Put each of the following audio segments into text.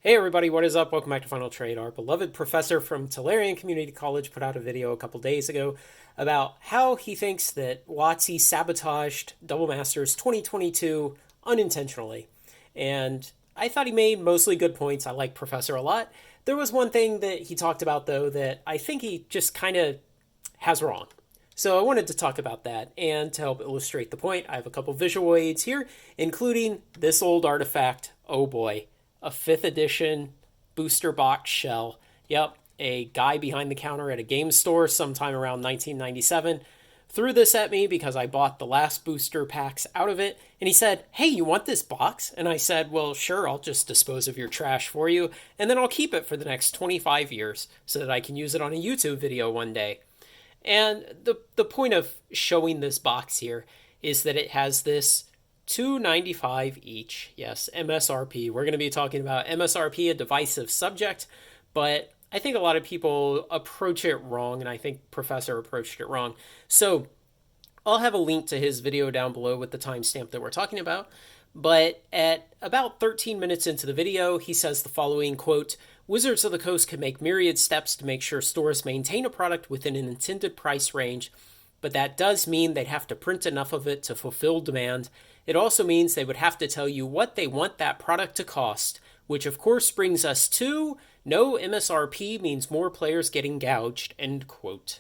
Hey everybody, what is up? Welcome back to Final Trade. Our beloved professor from Tellurian Community College put out a video a couple days ago about how he thinks that WOTC sabotaged Double Masters 2022 unintentionally. And I thought he made mostly good points. I like Professor a lot. There was one thing that he talked about, though, that I think he just kind of has wrong. So I wanted to talk about that, and to help illustrate the point, I have a couple visual aids here, including this old artifact. Oh boy, a 5th edition booster box shell. Yep, a guy behind the counter at a game store sometime around 1997 threw this at me because I bought the last booster packs out of it, and he said, "Hey, you want this box?" And I said, "Well, sure, I'll just dispose of your trash for you, and then I'll keep it for the next 25 years so that I can use it on a YouTube video one day." And the point of showing this box here is that it has this $2.95 each. Yes, MSRP. We're going to be talking about MSRP, a divisive subject, but I think a lot of people approach it wrong, and I think Professor approached it wrong. So I'll have a link to his video down below with the timestamp that we're talking about. But at about 13 minutes into the video, he says the following, quote, "Wizards of the Coast can make myriad steps to make sure stores maintain a product within an intended price range, but that does mean they'd have to print enough of it to fulfill demand. It also means they would have to tell you what they want that product to cost, which of course brings us to no MSRP means more players getting gouged," end quote.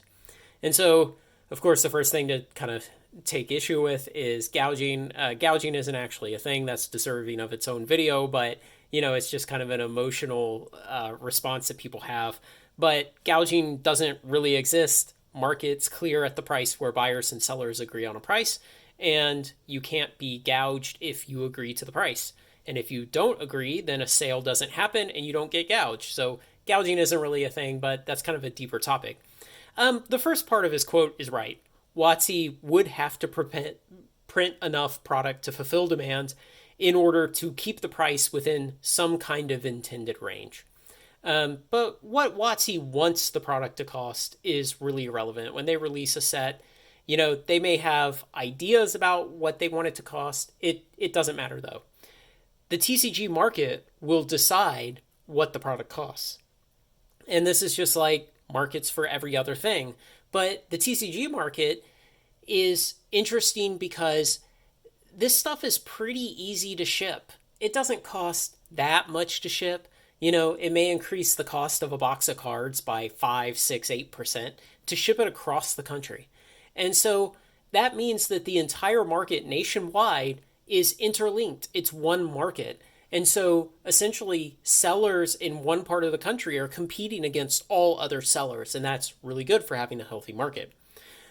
And so, of course, the first thing to kind of take issue with is gouging. Gouging isn't actually a thing that's deserving of its own video, but it's just kind of an emotional response that people have. But gouging doesn't really exist. Markets clear at the price where buyers and sellers agree on a price, and you can't be gouged if you agree to the price. And if you don't agree, then a sale doesn't happen and you don't get gouged. So gouging isn't really a thing, but that's kind of a deeper topic. The first part of his quote is right. WOTC would have to print enough product to fulfill demand in order to keep the price within some kind of intended range. But what WOTC wants the product to cost is really irrelevant. When they release a set, they may have ideas about what they want it to cost. It doesn't matter, though. The TCG market will decide what the product costs. And this is just like markets for every other thing. But the TCG market is interesting because this stuff is pretty easy to ship. It doesn't cost that much to ship. It may increase the cost of a box of cards by 5, 6, 8% to ship it across the country. And so that means that the entire market nationwide is interlinked. It's one market. And so essentially sellers in one part of the country are competing against all other sellers, and that's really good for having a healthy market.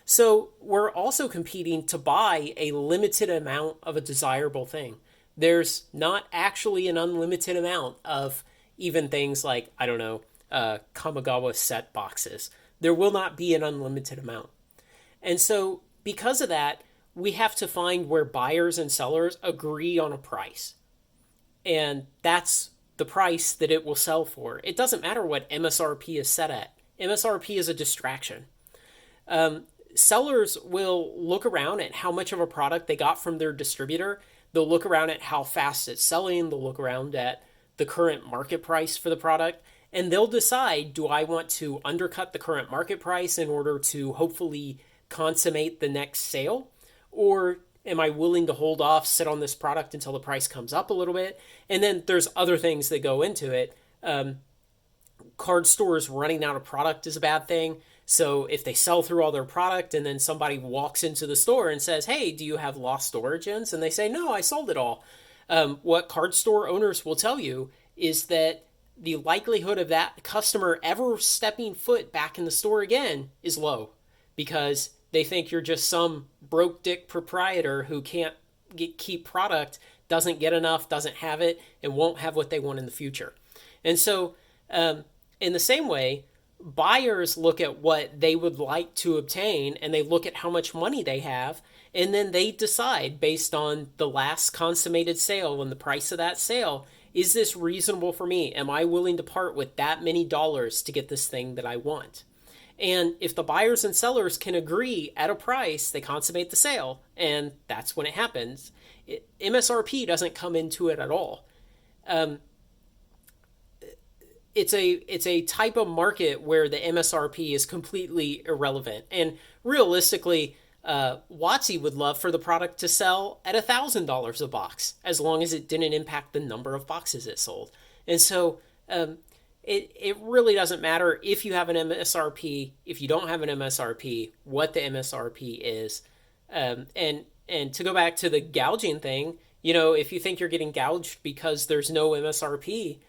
So we're also competing to buy a limited amount of a desirable thing. There's not actually an unlimited amount of even things like, I don't know, Kamigawa set boxes. There will not be an unlimited amount. And so because of that, we have to find where buyers and sellers agree on a price. And that's the price that it will sell for. It doesn't matter what MSRP is set at. MSRP is a distraction. Sellers will look around at how much of a product they got from their distributor. They'll look around at how fast it's selling. They'll look around at the current market price for the product. And they'll decide, do I want to undercut the current market price in order to hopefully consummate the next sale? Or am I willing to hold off, sit on this product until the price comes up a little bit? And then there's other things that go into it. Card stores running out of product is a bad thing. So if they sell through all their product and then somebody walks into the store and says, "Hey, do you have lost origins?" And they say, "No, I sold it all." What card store owners will tell you is that the likelihood of that customer ever stepping foot back in the store again is low, because they think you're just some broke dick proprietor who can't keep product, doesn't get enough, doesn't have it, and won't have what they want in the future. And so in the same way, buyers look at what they would like to obtain, and they look at how much money they have, and then they decide based on the last consummated sale and the price of that sale, is this reasonable for me? Am I willing to part with that many dollars to get this thing that I want? And if the buyers and sellers can agree at a price, they consummate the sale, and that's when it happens. MSRP doesn't come into it at all. it's a type of market where the MSRP is completely irrelevant. And realistically, WOTC would love for the product to sell at $1,000 a box, as long as it didn't impact the number of boxes it sold. And so it really doesn't matter if you have an MSRP, if you don't have an MSRP, what the MSRP is. And to go back to the gouging thing, if you think you're getting gouged because there's no MSRP,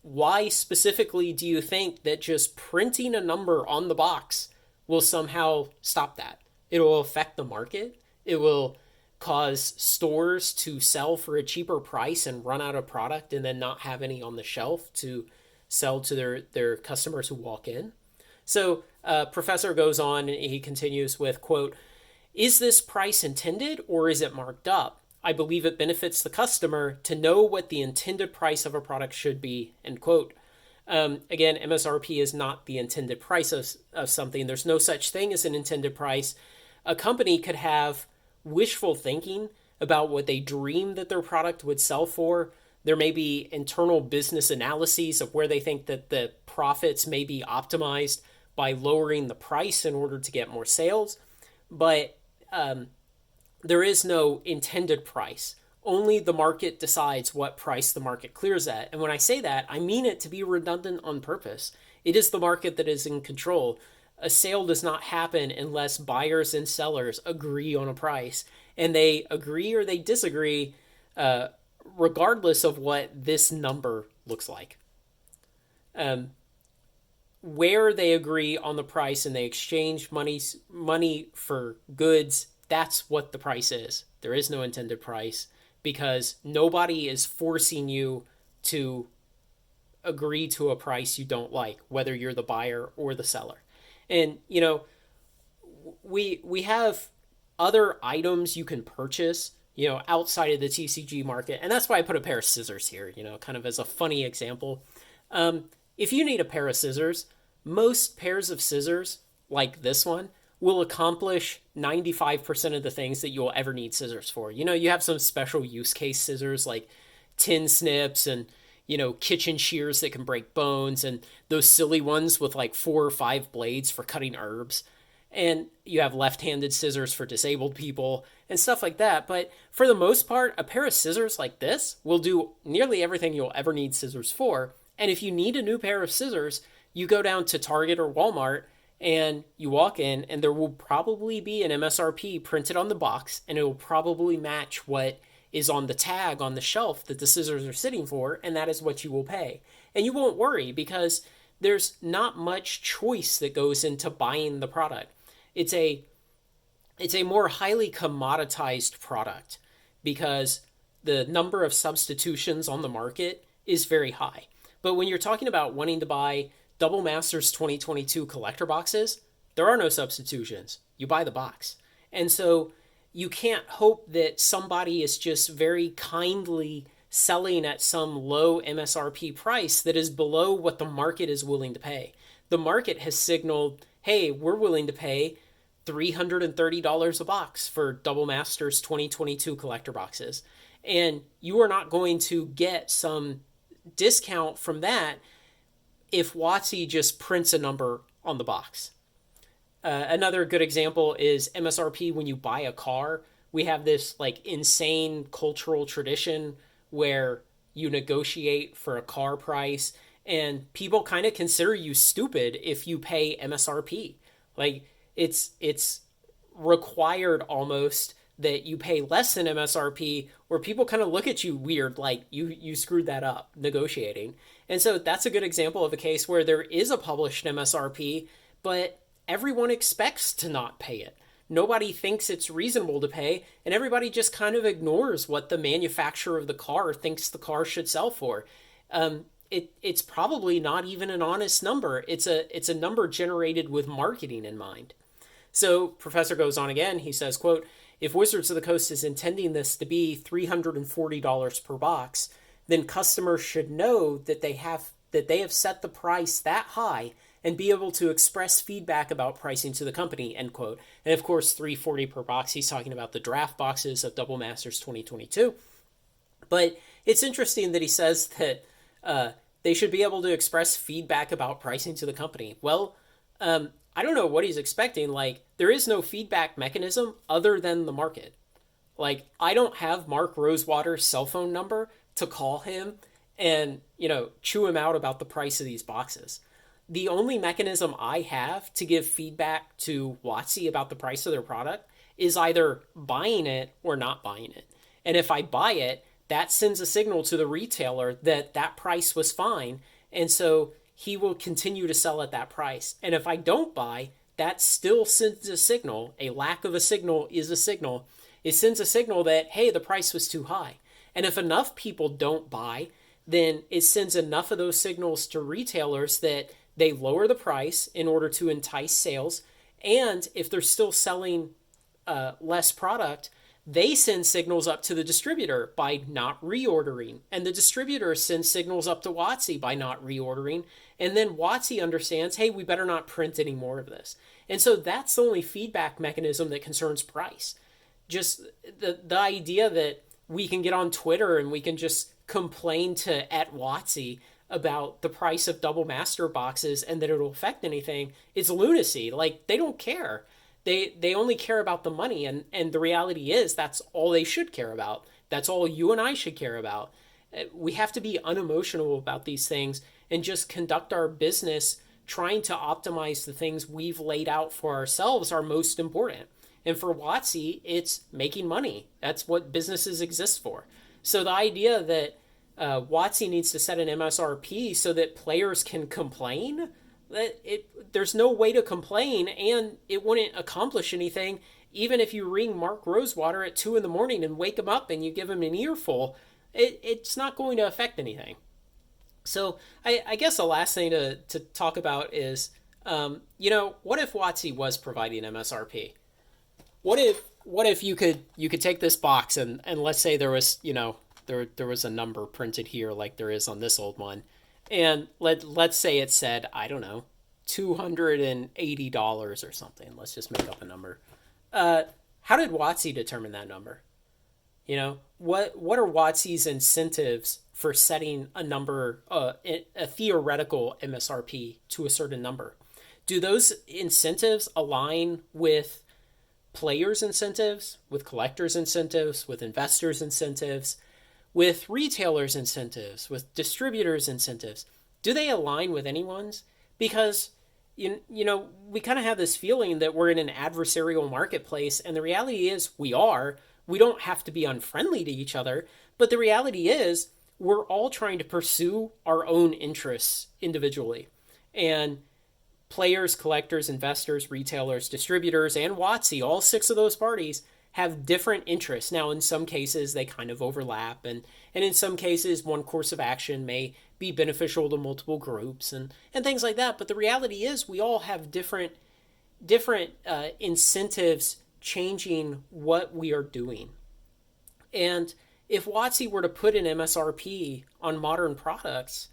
why specifically do you think that just printing a number on the box will somehow stop that? It will affect the market. It will cause stores to sell for a cheaper price and run out of product and then not have any on the shelf to sell to their customers who walk in. So Professor goes on and he continues with, quote, "Is this price intended or is it marked up? I believe it benefits the customer to know what the intended price of a product should be," end quote. Again, MSRP is not the intended price of something. There's no such thing as an intended price. A company could have wishful thinking about what they dream that their product would sell for. There may be internal business analyses of where they think that the profits may be optimized by lowering the price in order to get more sales. But there is no intended price. Only the market decides what price the market clears at. And when I say that, I mean it to be redundant on purpose. It is the market that is in control. A sale does not happen unless buyers and sellers agree on a price. And they agree or they disagree regardless of what this number looks like. Where they agree on the price and they exchange money for goods, that's what the price is. There is no intended price because nobody is forcing you to agree to a price you don't like, whether you're the buyer or the seller. And, we have other items you can purchase, outside of the TCG market. And that's why I put a pair of scissors here, kind of as a funny example. If you need a pair of scissors, most pairs of scissors, like this one, will accomplish 95% of the things that you'll ever need scissors for. You have some special use case scissors like tin snips and, kitchen shears that can break bones and those silly ones with like 4 or 5 blades for cutting herbs. And you have left-handed scissors for disabled people and stuff like that. But for the most part, a pair of scissors like this will do nearly everything you'll ever need scissors for. And if you need a new pair of scissors, you go down to Target or Walmart and you walk in and there will probably be an MSRP printed on the box and it will probably match what is on the tag on the shelf that the scissors are sitting for, and that is what you will pay. And you won't worry because there's not much choice that goes into buying the product. It's a more highly commoditized product because the number of substitutions on the market is very high. But when you're talking about wanting to buy Double Masters 2022 collector boxes, there are no substitutions. You buy the box. And so you can't hope that somebody is just very kindly selling at some low MSRP price that is below what the market is willing to pay. The market has signaled, hey, we're willing to pay $330 a box for Double Masters 2022 collector boxes. And you are not going to get some discount from that if WOTC just prints a number on the box. Another good example is MSRP when you buy a car. We have this like insane cultural tradition where you negotiate for a car price and people kind of consider you stupid if you pay MSRP. Like it's required almost that you pay less than MSRP, or people kind of look at you weird, like you screwed that up negotiating. And so that's a good example of a case where there is a published MSRP, but everyone expects to not pay it. Nobody thinks it's reasonable to pay, and everybody just kind of ignores what the manufacturer of the car thinks the car should sell for. It's probably not even an honest number. It's a number generated with marketing in mind. So Professor goes on again. He says, quote, "If Wizards of the Coast is intending this to be $340 per box, then customers should know that they have set the price that high and be able to express feedback about pricing to the company," end quote. And of course, $340 per box, he's talking about the draft boxes of Double Masters 2022. But it's interesting that he says that they should be able to express feedback about pricing to the company. Well, I don't know what he's expecting. Like, there is no feedback mechanism other than the market. Like, I don't have Mark Rosewater's cell phone number to call him and, chew him out about the price of these boxes. The only mechanism I have to give feedback to WOTC about the price of their product is either buying it or not buying it. And if I buy it, that sends a signal to the retailer that that price was fine. And so he will continue to sell at that price. And if I don't buy, that still sends a signal. A lack of a signal is a signal. It sends a signal that, hey, the price was too high. And if enough people don't buy, then it sends enough of those signals to retailers that they lower the price in order to entice sales. And if they're still selling less product, they send signals up to the distributor by not reordering. And the distributor sends signals up to WOTC by not reordering. And then WOTC understands, hey, we better not print any more of this. And so that's the only feedback mechanism that concerns price. Just the idea that we can get on Twitter and we can just complain to @WOTC about the price of double master boxes and that it'll affect anything, it's lunacy. Like, they don't care. They only care about the money, and the reality is that's all they should care about. That's all you and I should care about. We have to be unemotional about these things and just conduct our business trying to optimize the things we've laid out for ourselves are most important. And for WOTC, it's making money. That's what businesses exist for. So the idea that WOTC needs to set an MSRP so that players can complain, there's no way to complain, and it wouldn't accomplish anything. Even if you ring Mark Rosewater at 2 a.m. and wake him up and you give him an earful, it's not going to affect anything. So I guess the last thing to talk about is, what if WOTC was providing MSRP? What if you could take this box and let's say there was, there was a number printed here like there is on this old one. And let's say it said, I don't know, $280 or something. Let's just make up a number. How did WOTC determine that number? What are WOTC's incentives for setting a number, a theoretical MSRP to a certain number? Do those incentives align with players' incentives, with collectors' incentives, with investors' incentives, with retailers' incentives, with distributors' incentives? Do they align with anyone's? Because, we kind of have this feeling that we're in an adversarial marketplace, and the reality is we are. We don't have to be unfriendly to each other, but the reality is we're all trying to pursue our own interests individually. And players, collectors, investors, retailers, distributors, and WOTC, all 6 of those parties, have different interests. Now, in some cases, they kind of overlap, and in some cases, one course of action may be beneficial to multiple groups and things like that. But the reality is we all have different incentives changing what we are doing. And if WOTC were to put an MSRP on modern products,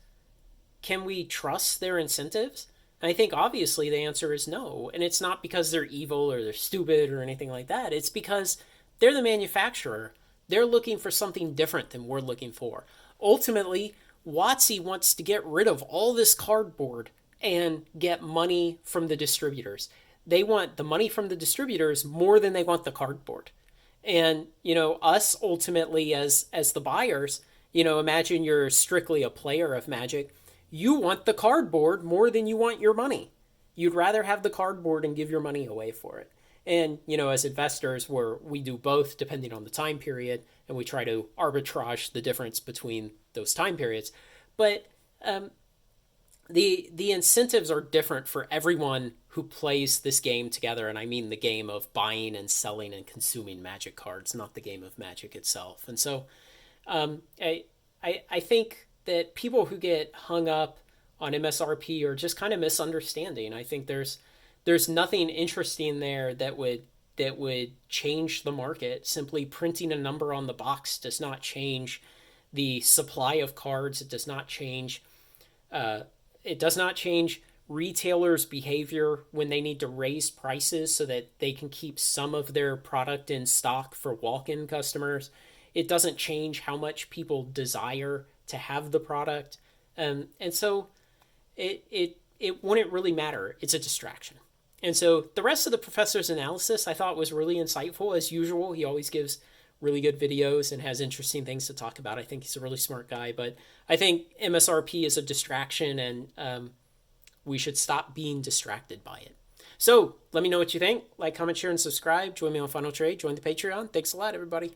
can we trust their incentives? And I think obviously the answer is no. And it's not because they're evil or they're stupid or anything like that. It's because they're the manufacturer. They're looking for something different than we're looking for. Ultimately, WOTC wants to get rid of all this cardboard and get money from the distributors. They want the money from the distributors more than they want the cardboard. And, us ultimately as the buyers, imagine you're strictly a player of Magic. You want the cardboard more than you want your money. You'd rather have the cardboard and give your money away for it. And, as investors, we do both depending on the time period, and we try to arbitrage the difference between those time periods. But the incentives are different for everyone who plays this game together, and I mean the game of buying and selling and consuming Magic cards, not the game of Magic itself. And so I think that people who get hung up on MSRP are just kind of misunderstanding. I think there's nothing interesting there that would change the market. Simply printing a number on the box does not change the supply of cards. It does not change retailers' behavior when they need to raise prices so that they can keep some of their product in stock for walk-in customers. It doesn't change how much people desire to have the product. And so it wouldn't really matter. It's a distraction. And so the rest of the professor's analysis I thought was really insightful as usual. He always gives really good videos and has interesting things to talk about. I think he's a really smart guy, but I think MSRP is a distraction, and we should stop being distracted by it. So let me know what you think. Like, comment, share, and subscribe. Join me on Final Trade. Join the Patreon. Thanks a lot, everybody.